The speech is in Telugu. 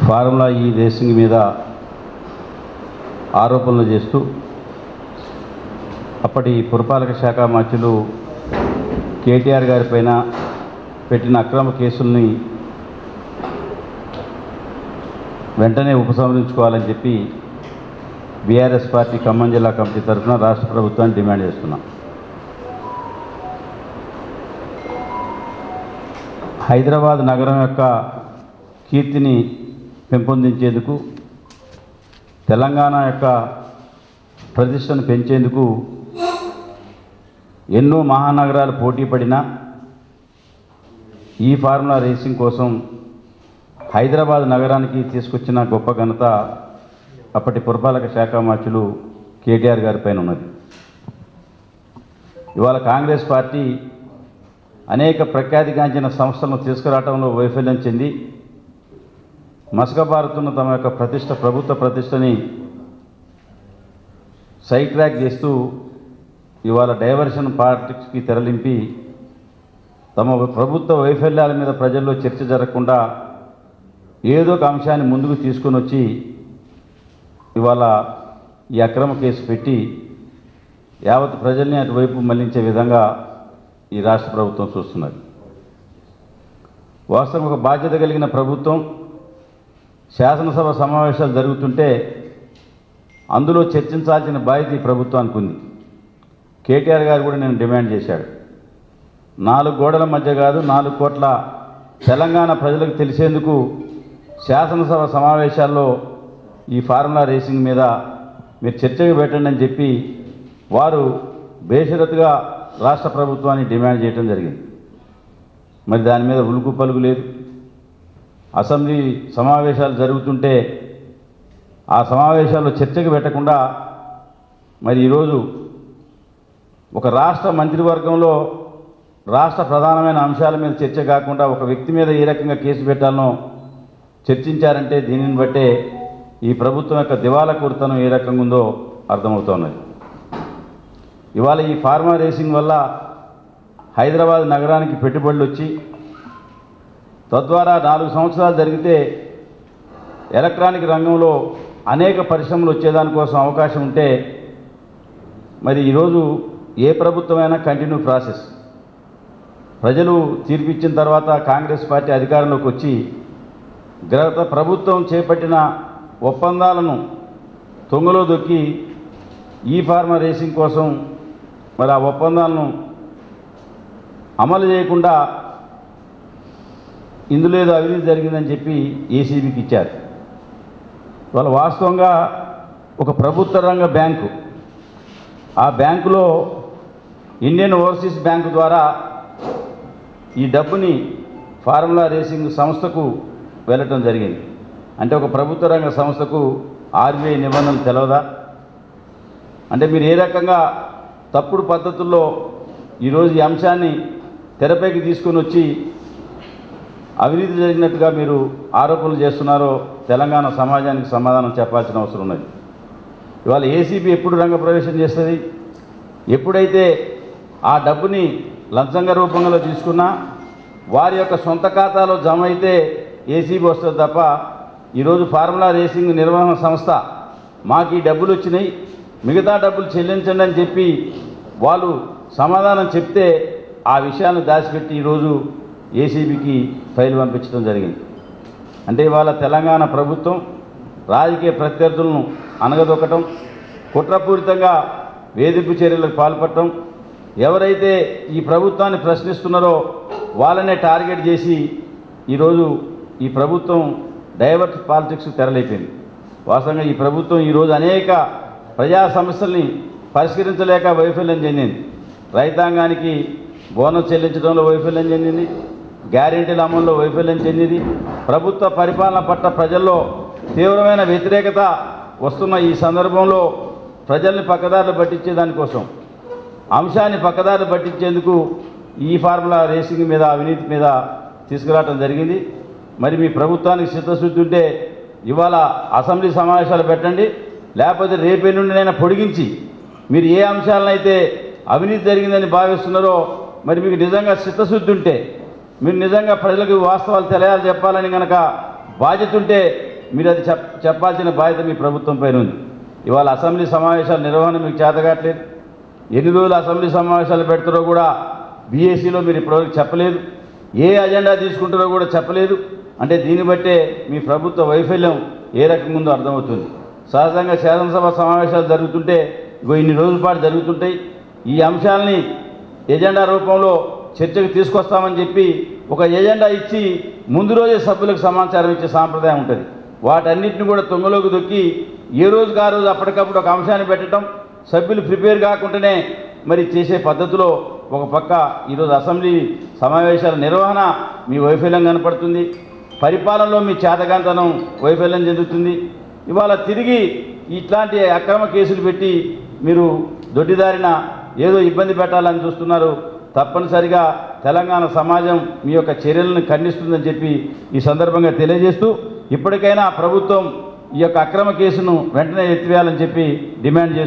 ఫార్ములా ఈ రేసింగ్ మీద ఆరోపణలు చేస్తూ అప్పటి పురపాలక శాఖ మంత్రులు కేటీఆర్ గారి పైన పెట్టిన అక్రమ కేసుల్ని వెంటనే ఉపసంహరించుకోవాలని చెప్పి బీఆర్ఎస్ పార్టీ ఖమ్మం జిల్లా కమిటీ తరఫున రాష్ట్ర ప్రభుత్వాన్ని డిమాండ్ చేస్తున్నాం. హైదరాబాద్ నగరం యొక్క కీర్తిని పెంపొందించేందుకు, తెలంగాణ యొక్క ప్రతిష్టను పెంచేందుకు ఎన్నో మహానగరాలు పోటీ పడినా ఈ ఫార్ములా రేసింగ్ కోసం హైదరాబాద్ నగరానికి తీసుకొచ్చిన గొప్ప ఘనత అప్పటి పురపాలక శాఖ మంత్రులు కేటీఆర్ గారి పైన ఉన్నది. ఇవాళ కాంగ్రెస్ పార్టీ అనేక ప్రఖ్యాతిగాంచిన సంస్థలను తీసుకురావడంలో వైఫల్యం చెంది మసకబారుతున్న తమ యొక్క ప్రభుత్వ ప్రతిష్టని సైడ్ ట్రాక్ చేస్తూ ఇవాళ డైవర్షన్ పాలిటిక్స్కి తెరలింపి తమ ప్రభుత్వ వైఫల్యాల మీద ప్రజల్లో చర్చ జరగకుండా ఏదో ఒక అంశాన్ని ముందుకు తీసుకొని వచ్చి ఇవాళ ఈ అక్రమ కేసు పెట్టి యావత్ ప్రజల్ని అటువైపు మళ్లించే విధంగా ఈ రాష్ట్ర ప్రభుత్వం చూస్తున్నది. వాస్తవం ఒక బాధ్యత కలిగిన ప్రభుత్వం శాసనసభ సమావేశాలు జరుగుతుంటే అందులో చర్చించాల్సిన బాధ్యత ఈ ప్రభుత్వానికి ఉంది. కేటీఆర్ గారు కూడా నేను డిమాండ్ చేశాడు. 4 గోడల మధ్య కాదు, 4 కోట్ల తెలంగాణ ప్రజలకు తెలిసేందుకు శాసనసభ సమావేశాల్లో ఈ ఫార్ములా రేసింగ్ మీద మీరు చర్చకు పెట్టండి అని చెప్పి వారు బేషరతుగా రాష్ట్ర ప్రభుత్వాన్ని డిమాండ్ చేయడం జరిగింది. మరి దాని మీద ఉలుకు పలుకు లేదు. అసెంబ్లీ సమావేశాలు జరుగుతుంటే ఆ సమావేశాల్లో చర్చకు పెట్టకుండా మరి ఈరోజు ఒక రాష్ట్ర మంత్రివర్గంలో రాష్ట్ర ప్రధానమైన అంశాల మీద చర్చ కాకుండా ఒక వ్యక్తి మీద ఏ రకంగా కేసు పెట్టాలనో చర్చించారంటే దీనిని బట్టే ఈ ప్రభుత్వం యొక్క దివాళాకోరుతనం ఏ రకంగా ఉందో అర్థమవుతున్నది. ఇవాళ ఈ ఫార్ములా రేసింగ్ వల్ల హైదరాబాద్ నగరానికి పెట్టుబడులు వచ్చి తద్వారా 4 సంవత్సరాలు జరిగితే ఎలక్ట్రానిక్ రంగంలో అనేక పరిశ్రమలు వచ్చేదానికోసం అవకాశం ఉంటే మరి ఈరోజు ఏ ప్రభుత్వమైనా కంటిన్యూ ప్రాసెస్. ప్రజలు తీర్పిచ్చిన తర్వాత కాంగ్రెస్ పార్టీ అధికారంలోకి వచ్చి గత ప్రభుత్వం చేపట్టిన ఒప్పందాలను తొంగలో దొక్కి ఈ ఫార్ములా రేసింగ్ కోసం మరి ఆ ఒప్పందాలను అమలు చేయకుండా ఇందులో ఏదో అవినీతి జరిగిందని చెప్పి ఏసీబీకి ఇచ్చారు. వాళ్ళ వాస్తవంగా ఒక ప్రభుత్వ రంగ బ్యాంకు, ఆ బ్యాంకులో ఇండియన్ ఓవర్సీస్ బ్యాంకు ద్వారా ఈ డబ్బుని ఫార్ములా రేసింగ్ సంస్థకు వెళ్ళటం జరిగింది. అంటే ఒక ప్రభుత్వ రంగ సంస్థకు ఆర్బీఐ నిబంధనలు తెలవదా? అంటే మీరు ఏ రకంగా తప్పుడు పద్ధతుల్లో ఈరోజు ఈ అంశాన్ని తెరపైకి తీసుకొని వచ్చి అవినీతి జరిగినట్టుగా మీరు ఆరోపణలు చేస్తున్నారో తెలంగాణ సమాజానికి సమాధానం చెప్పాల్సిన అవసరం ఉన్నది. ఇవాళ ఏసీబీ ఎప్పుడు రంగప్రవేశం చేస్తుంది? ఎప్పుడైతే ఆ డబ్బుని లంచంగా రూపంలో తీసుకున్నా వారి యొక్క సొంత ఖాతాలో జమ అయితే ఏసీబీ వస్తుంది తప్ప ఈరోజు ఫార్ములా రేసింగ్ నిర్వహణ సంస్థ మాకు ఈ డబ్బులు వచ్చినాయి, మిగతా డబ్బులు చెల్లించండి అని చెప్పి వాళ్ళు సమాధానం చెప్తే ఆ విషయాన్ని దాచిపెట్టి ఈరోజు ఏసీబీకి ఫైల్ పంపించడం జరిగింది. అంటే ఇవాళ తెలంగాణ ప్రభుత్వం రాజకీయ ప్రత్యర్థులను అనగదొక్కటం, కుట్రపూరితంగా వేధింపు చర్యలకు పాల్పడటం, ఎవరైతే ఈ ప్రభుత్వాన్ని ప్రశ్నిస్తున్నారో వాళ్ళనే టార్గెట్ చేసి ఈరోజు ఈ ప్రభుత్వం డైవర్ట్ పాలిటిక్స్ తెరలేపింది. వాస్తవంగా ఈ ప్రభుత్వం ఈరోజు అనేక ప్రజా సమస్యల్ని పరిష్కరించలేక వైఫల్యం చెందింది. రైతాంగానికి బోనస్ చెల్లించడంలో వైఫల్యం చెందింది, గ్యారెంటీల అమల్లో వైఫల్యం చెందింది. ప్రభుత్వ పరిపాలన పట్ల ప్రజల్లో తీవ్రమైన వ్యతిరేకత వస్తున్న ఈ సందర్భంలో ప్రజల్ని పక్కదారులు పట్టించే దానికోసం, అంశాన్ని పక్కదారులు పట్టించేందుకు ఈ ఫార్ములా రేసింగ్ మీద, అవినీతి మీద తీసుకురావడం జరిగింది. మరి మీ ప్రభుత్వానికి చిత్తశుద్ధి ఉంటే ఇవాళ అసెంబ్లీ సమావేశాలు పెట్టండి, లేకపోతే రేపెల్లుండినైనా పొడిగించి మీరు ఏ అంశాలనైతే అవినీతి జరిగిందని భావిస్తున్నారో మరి మీకు నిజంగా చిత్తశుద్ధి ఉంటే, మీరు నిజంగా ప్రజలకు వాస్తవాలు తెలియాలి చెప్పాలని కనుక బాధ్యత ఉంటే మీరు అది చెప్పాల్సిన బాధ్యత మీ ప్రభుత్వం పైన ఉంది. ఇవాళ అసెంబ్లీ సమావేశాల నిర్వహణ మీకు చేతగాట్లేదు. ఎన్ని రోజులు అసెంబ్లీ సమావేశాలు పెడతారో కూడా బీఏసీలో మీరు ఇప్పటివరకు చెప్పలేదు. ఏ అజెండా తీసుకుంటారో కూడా చెప్పలేదు. అంటే దీన్ని బట్టే మీ ప్రభుత్వ వైఫల్యం ఏ రకంగా ఉందో అర్థమవుతుంది. సహజంగా శాసనసభ సమావేశాలు జరుగుతుంటే ఇన్ని రోజుల పాటు జరుగుతుంటాయి. ఈ అంశాలని ఎజెండా రూపంలో చర్చకు తీసుకొస్తామని చెప్పి ఒక ఎజెండా ఇచ్చి ముందు రోజే సభ్యులకు సమాచారం ఇచ్చే సాంప్రదాయం ఉంటుంది. వాటన్నిటిని కూడా తొంగలోకి దొక్కి ఏ రోజుకి ఆ రోజు అప్పటికప్పుడు ఒక అంశాన్ని పెట్టడం, సభ్యులు ప్రిపేర్ కాకుండానే మరి చేసే పద్ధతిలో ఒక పక్క ఈరోజు అసెంబ్లీ సమావేశాల నిర్వహణ మీ వైఫల్యం కనపడుతుంది. పరిపాలనలో మీ చేతగాంతనం వైఫల్యం చెందుతుంది. ఇవాళ తిరిగి ఇట్లాంటి అక్రమ కేసులు పెట్టి మీరు దొడ్డిదారిన ఏదో ఇబ్బంది పెట్టాలని చూస్తున్నారు. తప్పనిసరిగా తెలంగాణ సమాజం మీ యొక్క చర్యలను ఖండిస్తుందని చెప్పి ఈ సందర్భంగా తెలియజేస్తూ ఇప్పటికైనా ప్రభుత్వం ఈ యొక్క అక్రమ కేసును వెంటనే ఎత్తివేయాలని చెప్పి డిమాండ్ చేస్తూ